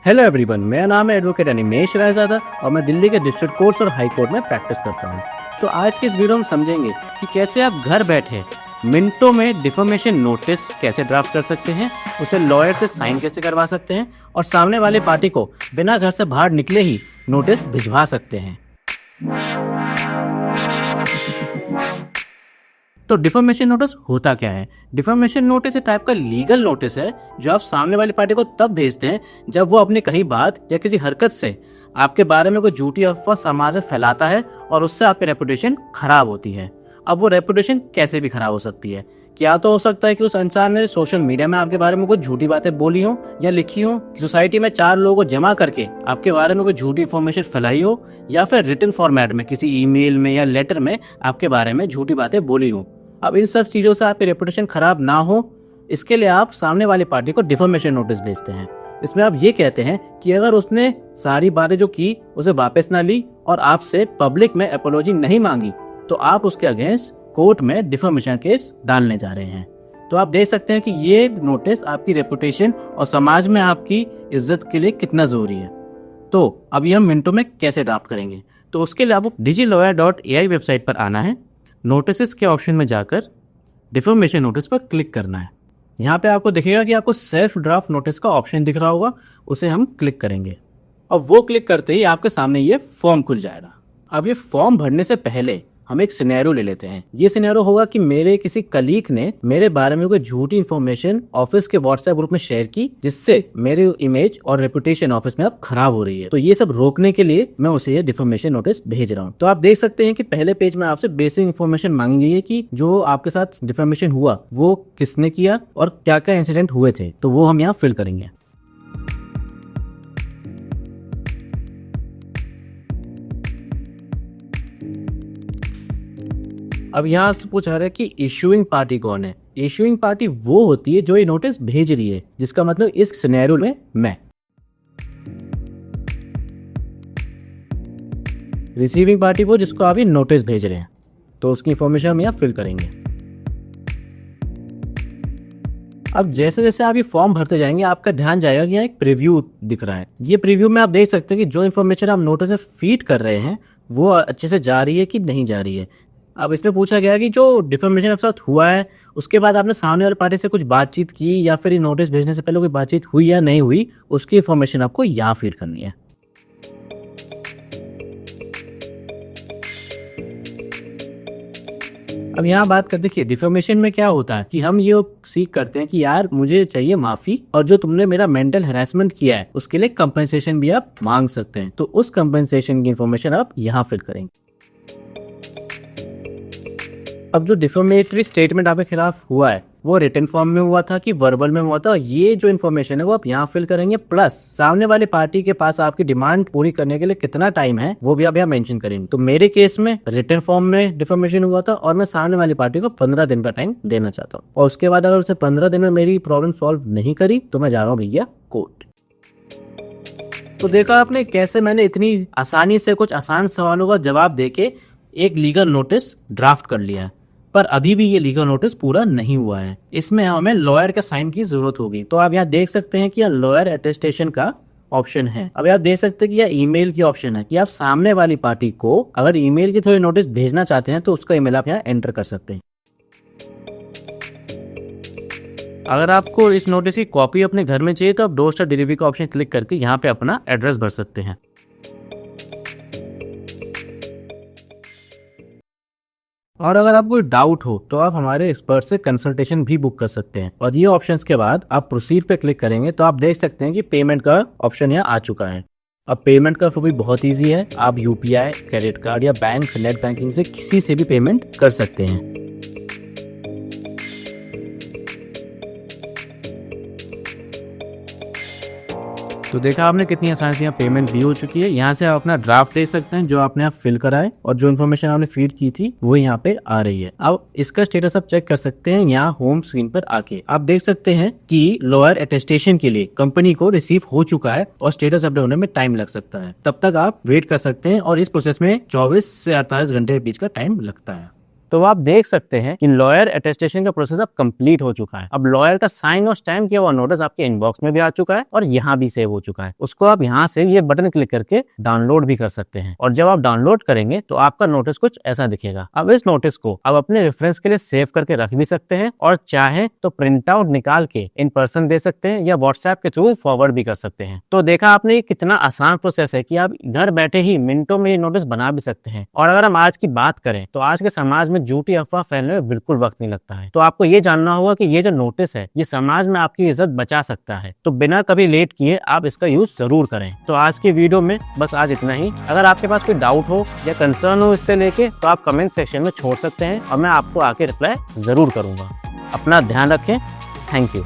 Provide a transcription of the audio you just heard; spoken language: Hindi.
हेलो एवरीवन, मेरा नाम है एडवोकेट अनिमेश रायजादा और मैं दिल्ली के डिस्ट्रिक्ट कोर्ट्स और हाई कोर्ट में प्रैक्टिस करता हूँ। तो आज की इस वीडियो में समझेंगे कि कैसे आप घर बैठे मिनटों में डिफॉर्मेशन नोटिस कैसे ड्राफ्ट कर सकते हैं, उसे लॉयर से साइन कैसे करवा सकते हैं और सामने वाले पार्टी को बिना घर से बाहर निकले ही नोटिस भिजवा सकते हैं। तो डिफॉर्मेशन नोटिस होता क्या है? डिफॉर्मेशन नोटिस एक टाइप का लीगल नोटिस है जो आप सामने वाली पार्टी को तब भेजते हैं जब वो अपनी कही बात या किसी हरकत से आपके बारे में कोई झूठी अफवाह समाज में फैलाता है और उससे आपकी रेपुटेशन खराब होती है। अब वो रेपुटेशन कैसे भी खराब हो सकती है। क्या तो हो सकता है कि उस इंसान ने सोशल मीडिया में आपके बारे में कुछ झूठी बातें बोली हो या लिखी हो, सोसाइटी में 4 लोगों को जमा करके आपके बारे में कोई झूठी इन्फॉर्मेशन फैलाई हो, या फिर रिटन फॉर्मेट में किसी ईमेल में या लेटर में आपके बारे में झूठी बातें बोली हो। अब इन सब चीजों से आपकी रेपुटेशन खराब ना हो, इसके लिए आप सामने वाली पार्टी को डिफॉर्मेशन नोटिस भेजते हैं। इसमें आप ये कहते हैं कि अगर उसने सारी बातें जो की उसे वापस ना ली और आपसे पब्लिक में अपॉलॉजी नहीं मांगी तो आप उसके अगेंस्ट कोर्ट में डिफॉर्मेशन केस डालने जा रहे हैं। तो आप देख सकते हैं कि ये नोटिस आपकी रेपुटेशन और समाज में आपकी इज्जत के लिए कितना जरूरी है। तो अब ये हम मिनटों में कैसे ड्राफ्ट करेंगे? तो उसके लिए आपको digilawyer.ai वेबसाइट पर आना है, नोटिस के ऑप्शन में जाकर डिफॉर्मेशन नोटिस पर क्लिक करना है। यहाँ पे आपको दिखेगा कि आपको सेल्फ ड्राफ्ट नोटिस का ऑप्शन दिख रहा होगा, उसे हम क्लिक करेंगे और वो क्लिक करते ही आपके सामने ये फॉर्म खुल जाएगा। अब ये फॉर्म भरने से पहले हम एक सिनेरियो ले लेते हैं। ये सिनेरियो होगा कि मेरे किसी कलीग ने मेरे बारे में कोई झूठी इन्फॉर्मेशन ऑफिस के व्हाट्सएप ग्रुप में शेयर की, जिससे मेरी इमेज और रेपुटेशन ऑफिस में अब खराब हो रही है। तो ये सब रोकने के लिए मैं उसे ये डिफॉर्मेशन नोटिस भेज रहा हूँ। तो आप देख सकते हैं कि पहले पेज में आपसे बेसिक इन्फॉर्मेशन मांगी गई है कि जो आपके साथ डिफॉर्मेशन हुआ वो किसने किया और क्या क्या इंसिडेंट हुए थे, तो वो हम यहाँ फिल करेंगे। अब यहाँ से पूछा रहा है कि इशूइंग पार्टी कौन है। इशूइंग पार्टी वो होती है जो ये नोटिस भेज रही है, जिसका मतलब इस सिनेरियो में मैं। रिसीविंग पार्टी वो जिसको आप ये नोटिस भेज रहे हैं, तो उसकी इंफॉर्मेशन हम यहाँ फिल करेंगे। अब जैसे जैसे आप ये फॉर्म भरते जाएंगे आपका ध्यान जाएगा कि यहाँ एक प्रीव्यू दिख रहा है। ये प्रीव्यू में आप देख सकते हैं कि जो इन्फॉर्मेशन आप नोटिस में फीड कर रहे हैं वो अच्छे से जा रही है कि नहीं जा रही है। अब इसमें पूछा गया कि जो डिफॉर्मेशन आपके साथ हुआ है उसके बाद आपने सामने वाले पार्टी से कुछ बातचीत की या फिर नोटिस भेजने से पहले कोई बातचीत हुई या नहीं हुई, उसकी इन्फॉर्मेशन आपको यहाँ फीड करनी है। अब यहाँ बात करते हैं डिफॉर्मेशन में क्या होता है कि हम ये सीख करते हैं कि यार मुझे चाहिए माफी और जो तुमने मेरा मेंटल हैरेसमेंट किया है उसके लिए कंपनसेशन भी आप मांग सकते हैं। तो उस कंपनसेशन की इन्फॉर्मेशन आप यहाँ फिल करेंगे। अब जो डिफॉर्मेटरी स्टेटमेंट आपके खिलाफ हुआ है वो रिटन फॉर्म में हुआ था कि वर्बल में हुआ था, ये जो इन्फॉर्मेशन है वो आप यहाँ फिल करेंगे। प्लस सामने वाली पार्टी के पास आपकी डिमांड पूरी करने के लिए कितना टाइम है वो भी आप यहाँ मेंशन करेंगे। तो मेरे केस में रिटन फॉर्म में डिफॉर्मेशन हुआ था और मैं सामने वाली पार्टी को 15 दिन का टाइम देना चाहता हूँ, और उसके बाद अगर उसे 15 दिन में मेरी प्रॉब्लम सॉल्व नहीं करी तो मैं जा रहा हूँ भैया कोर्ट। तो देखा आपने कैसे मैंने इतनी आसानी से कुछ आसान सवालों का जवाब देके एक लीगल नोटिस ड्राफ्ट कर लिया है। पर अभी भी ये लीगल नोटिस पूरा नहीं हुआ है, इसमें हमें लॉयर का साइन की जरूरत होगी। तो आप यहाँ देख सकते हैं कि यह लॉयर अटेस्टेशन का ऑप्शन है। अब आप देख सकते हैं कि यह ईमेल की ऑप्शन है कि आप सामने वाली पार्टी को अगर ईमेल की थ्रू नोटिस भेजना चाहते हैं तो उसका ईमेल आप यहाँ एंटर कर सकते हैं। अगर आपको इस नोटिस की कॉपी अपने घर में चाहिए तो आप डोर स्टेप डिलीवरी का ऑप्शन क्लिक करके यहाँ पे अपना एड्रेस भर सकते हैं। और अगर आपको डाउट हो तो आप हमारे एक्सपर्ट से कंसल्टेशन भी बुक कर सकते हैं। और ये ऑप्शंस के बाद आप प्रोसीड पे क्लिक करेंगे तो आप देख सकते हैं कि पेमेंट का ऑप्शन यहाँ आ चुका है। अब पेमेंट का भी बहुत इजी है, आप यूपीआई, क्रेडिट कार्ड या बैंक नेट बैंकिंग से किसी से भी पेमेंट कर सकते हैं। तो देखा आपने कितनी आसानी से यहाँ पेमेंट भी हो चुकी है। यहाँ से आप अपना ड्राफ्ट दे सकते हैं जो आपने यहाँ फिल कराए और जो इन्फॉर्मेशन आपने फीड की थी वो यहाँ पे आ रही है। अब इसका स्टेटस आप चेक कर सकते हैं यहाँ होम स्क्रीन पर आके। आप देख सकते हैं कि लॉयर अटेस्टेशन के लिए कंपनी को रिसीव हो चुका है और स्टेटस अपडेट होने में टाइम लग सकता है। तब तक आप वेट कर सकते हैं और इस प्रोसेस में 24 से 48 घंटे के बीच का टाइम लगता है। तो आप देख सकते हैं कि लॉयर अटेस्टेशन का प्रोसेस अब कंप्लीट हो चुका है। अब लॉयर का साइन और स्टैम्प किया हुआ नोटिस आपके इनबॉक्स में भी आ चुका है और यहाँ भी सेव हो चुका है। उसको आप यहाँ से ये बटन क्लिक करके डाउनलोड भी कर सकते हैं और जब आप डाउनलोड करेंगे तो आपका नोटिस कुछ ऐसा दिखेगा। अब इस नोटिस को आप अपने रेफरेंस के लिए सेव करके रख भी सकते हैं और चाहे तो प्रिंट आउट निकाल के इन पर्सन दे सकते हैं या व्हाट्सएप के थ्रू फॉरवर्ड भी कर सकते हैं। तो देखा आपने, ये कितना आसान प्रोसेस है कि आप घर बैठे ही मिनटों में ये नोटिस बना भी सकते हैं। और अगर हम आज की बात करें तो आज के समाज में झूठी अफवाह फैलने में बिल्कुल वक्त नहीं लगता है। तो आपको ये जानना होगा कि ये जो नोटिस है ये समाज में आपकी इज्जत बचा सकता है। तो बिना कभी लेट किए आप इसका यूज जरूर करें। तो आज की वीडियो में बस आज इतना ही। अगर आपके पास कोई डाउट हो या कंसर्न हो इससे लेके तो आप कमेंट सेक्शन में छोड़ सकते हैं और मैं आपको आके रिप्लाई जरूर करूंगा। अपना ध्यान रखें। Thank you.